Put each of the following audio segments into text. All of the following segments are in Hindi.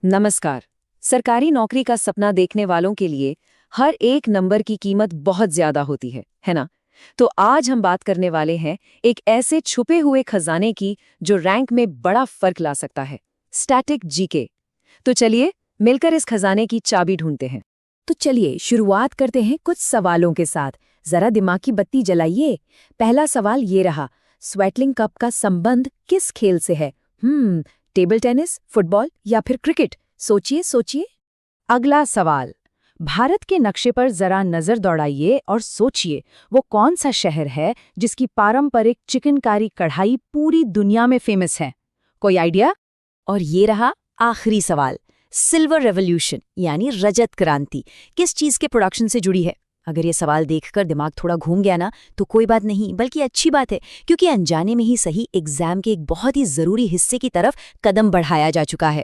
नमस्कार। सरकारी नौकरी का सपना देखने वालों के लिए हर एक नंबर की कीमत बहुत ज्यादा होती है ना? तो आज हम बात करने वाले हैं एक ऐसे छुपे हुए खजाने की जो रैंक में बड़ा फर्क ला सकता है, स्टैटिक जीके। तो चलिए मिलकर इस खजाने की चाबी ढूंढते हैं। तो चलिए शुरुआत करते हैं कुछ सवालों के साथ। जरा दिमाग की बत्ती जलाइए। पहला सवाल ये रहा, स्वेटलिंग कप का संबंध किस खेल से है? टेबल टेनिस, फुटबॉल या फिर क्रिकेट? सोचिए सोचिए। अगला सवाल, भारत के नक्शे पर जरा नजर दौड़ाइए और सोचिए वो कौन सा शहर है जिसकी पारंपरिक चिकनकारी कढ़ाई पूरी दुनिया में फेमस है? कोई आइडिया? और ये रहा आखिरी सवाल, सिल्वर रेवोल्यूशन यानी रजत क्रांति किस चीज के प्रोडक्शन से जुड़ी है? अगर ये सवाल देखकर दिमाग थोड़ा घूम गया ना, तो कोई बात नहीं, बल्कि अच्छी बात है, क्योंकि अनजाने में ही सही एग्जाम के एक बहुत ही जरूरी हिस्से की तरफ कदम बढ़ाया जा चुका है।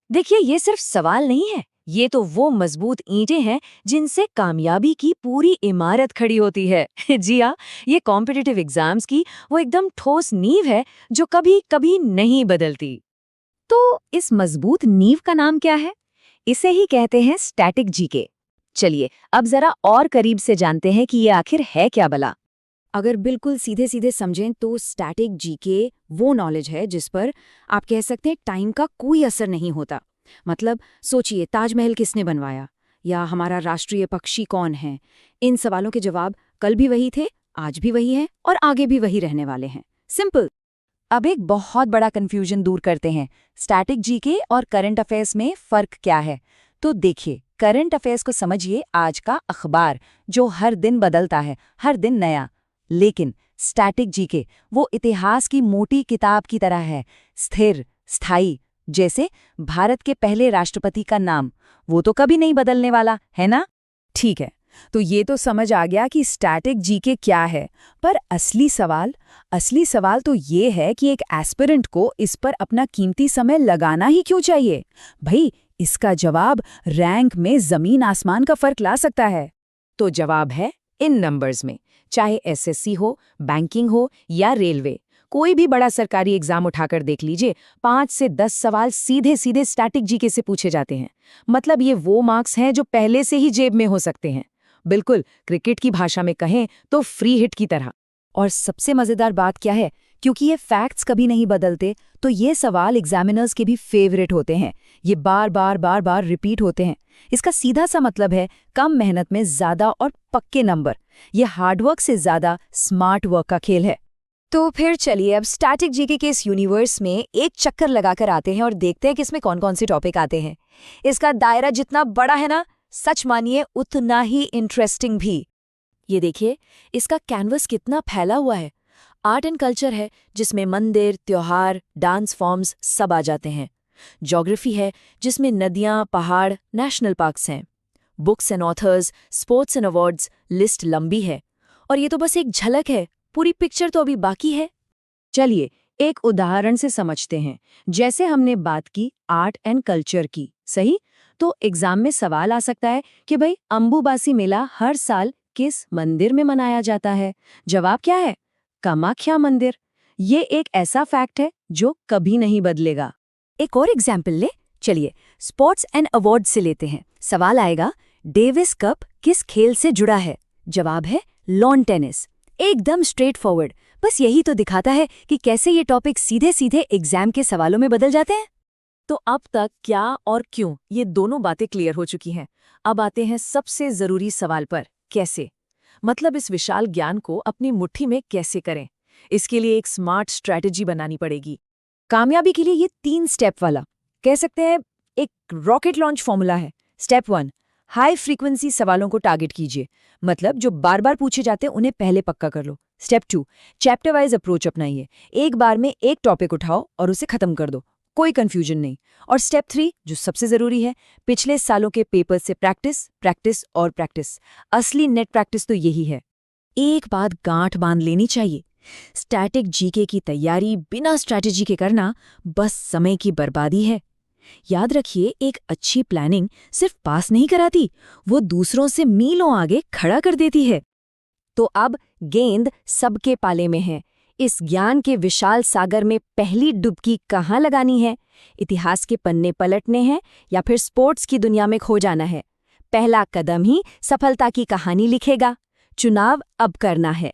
देखिए, ये सिर्फ सवाल नहीं है, ये तो वो मजबूत ईंटें हैं जिनसे कामयाबी की पूरी इमारत खड़ी होती है। जी हाँ, ये कॉम्पिटिटिव एग्जाम्स की वो एकदम ठोस नींव है जो कभी कभी नहीं बदलती। तो इस मजबूत नींव का नाम क्या है? इसे ही कहते हैं स्टैटिक जीके। चलिए अब जरा और करीब से जानते हैं कि ये आखिर है क्या भला। अगर बिल्कुल सीधे सीधे समझें तो स्टैटिक जीके वो नॉलेज है जिस पर आप कह सकते हैं टाइम का कोई असर नहीं होता। मतलब सोचिए, ताजमहल किसने बनवाया, या हमारा राष्ट्रीय पक्षी कौन है? इन सवालों के जवाब कल भी वही थे, आज भी वही हैं और आगे भी वही रहने वाले हैं। सिंपल। अब एक बहुत बड़ा कंफ्यूजन दूर करते हैं, स्टैटिक जीके और करंट अफेयर्स में फर्क क्या है? तो देखिए, करंट अफेयर्स को समझिए आज का अखबार जो हर दिन बदलता है, हर दिन नया। लेकिन स्टैटिक जीके वो इतिहास की मोटी किताब की तरह है, स्थिर, स्थायी। जैसे भारत के पहले राष्ट्रपति का नाम, वो तो कभी नहीं बदलने वाला, है ना? ठीक है, तो ये तो समझ आ गया कि स्टैटिक जीके क्या है। पर असली सवाल तो ये है कि एक एस्पिरेंट को इस पर अपना कीमती समय लगाना ही क्यों चाहिए? भाई, इसका जवाब रैंक में जमीन आसमान का फर्क ला सकता है। तो जवाब है इन नंबर्स में। चाहे एसएससी हो, बैंकिंग हो या रेलवे, कोई भी बड़ा सरकारी एग्जाम उठाकर देख लीजिए, 5 से 10 सवाल सीधे सीधे स्टैटिक जीके से पूछे जाते हैं। मतलब ये वो मार्क्स हैं जो पहले से ही जेब में हो सकते हैं। बिल्कुल क्रिकेट की भाषा में कहें तो फ्री हिट की तरह। और सबसे मजेदार बात क्या है, क्योंकि ये फैक्ट्स कभी नहीं बदलते, तो ये सवाल एग्जामिनर्स के भी फेवरेट होते हैं। ये बार बार रिपीट होते हैं। इसका सीधा सा मतलब है कम मेहनत में ज्यादा और पक्के नंबर। ये हार्डवर्क से ज्यादा स्मार्ट वर्क का खेल है। तो फिर चलिए अब स्टैटिक जीके के इस यूनिवर्स में एक चक्कर लगाकर आते हैं और देखते हैं कि इसमें कौन कौन से टॉपिक आते हैं। इसका दायरा जितना बड़ा है ना, सच मानिए उतना ही इंटरेस्टिंग भी। ये देखिए, इसका कैनवस कितना फैला हुआ है। आर्ट एंड कल्चर है जिसमें मंदिर, त्योहार, डांस फॉर्म्स सब आ जाते हैं। ज्योग्राफी है जिसमें नदियां, पहाड़, नेशनल पार्क्स हैं। Books and authors, sports and awards, list लंबी है। और ये तो बस एक झलक है, पूरी पिक्चर तो अभी बाकी है। चलिए एक उदाहरण से समझते हैं। जैसे हमने बात की आर्ट एंड कल्चर की, सही? तो एग्जाम में सवाल आ सकता है कि भाई अंबुबासी मेला हर साल किस मंदिर में मनाया जाता है? जवाब क्या है? कामाख्या मंदिर। ये एक ऐसा फैक्ट है जो कभी नहीं बदलेगा। एक और एग्जाम्पल ले, चलिए स्पोर्ट्स एंड अवार्ड से लेते हैं। सवाल आएगा, डेविस कप किस खेल से जुड़ा है? जवाब है लॉन टेनिस। एकदम स्ट्रेट फॉरवर्ड। बस यही तो दिखाता है कि कैसे ये टॉपिक सीधे सीधे एग्जाम के सवालों में बदल जाते हैं। तो अब तक क्या और क्यों, ये दोनों बातें क्लियर हो चुकी हैं। अब आते हैं सबसे जरूरी सवाल पर, कैसे? मतलब इस विशाल ज्ञान को अपनी मुट्ठी में कैसे करें? इसके लिए एक स्मार्ट स्ट्रैटेजी बनानी पड़ेगी। कामयाबी के लिए ये 3 स्टेप वाला, कह सकते हैं एक रॉकेट लॉन्च फॉर्मूला है। स्टेप 1, हाई फ्रीक्वेंसी सवालों को टारगेट कीजिए। मतलब जो बार बार पूछे जाते हैं उन्हें पहले पक्का कर लो। स्टेप 2, चैप्टर वाइज अप्रोच अपनाइए। एक बार में एक टॉपिक उठाओ और उसे खत्म कर दो, कोई कंफ्यूजन नहीं। और स्टेप 3, जो सबसे जरूरी है, पिछले सालों के पेपर से प्रैक्टिस, प्रैक्टिस और प्रैक्टिस। असली नेट प्रैक्टिस तो यही है। एक बात गांठ बांध लेनी चाहिए, स्टैटिक जीके की तैयारी बिना स्ट्रैटेजी के करना बस समय की बर्बादी है। याद रखिए, एक अच्छी प्लानिंग सिर्फ पास नहीं कराती, वो दूसरों से मीलों आगे खड़ा कर देती है। तो अब गेंद सबके पाले में है। इस ज्ञान के विशाल सागर में पहली डुबकी कहाँ लगानी है? इतिहास के पन्ने पलटने हैं या फिर स्पोर्ट्स की दुनिया में खो जाना है? पहला कदम ही सफलता की कहानी लिखेगा। चुनाव अब करना है।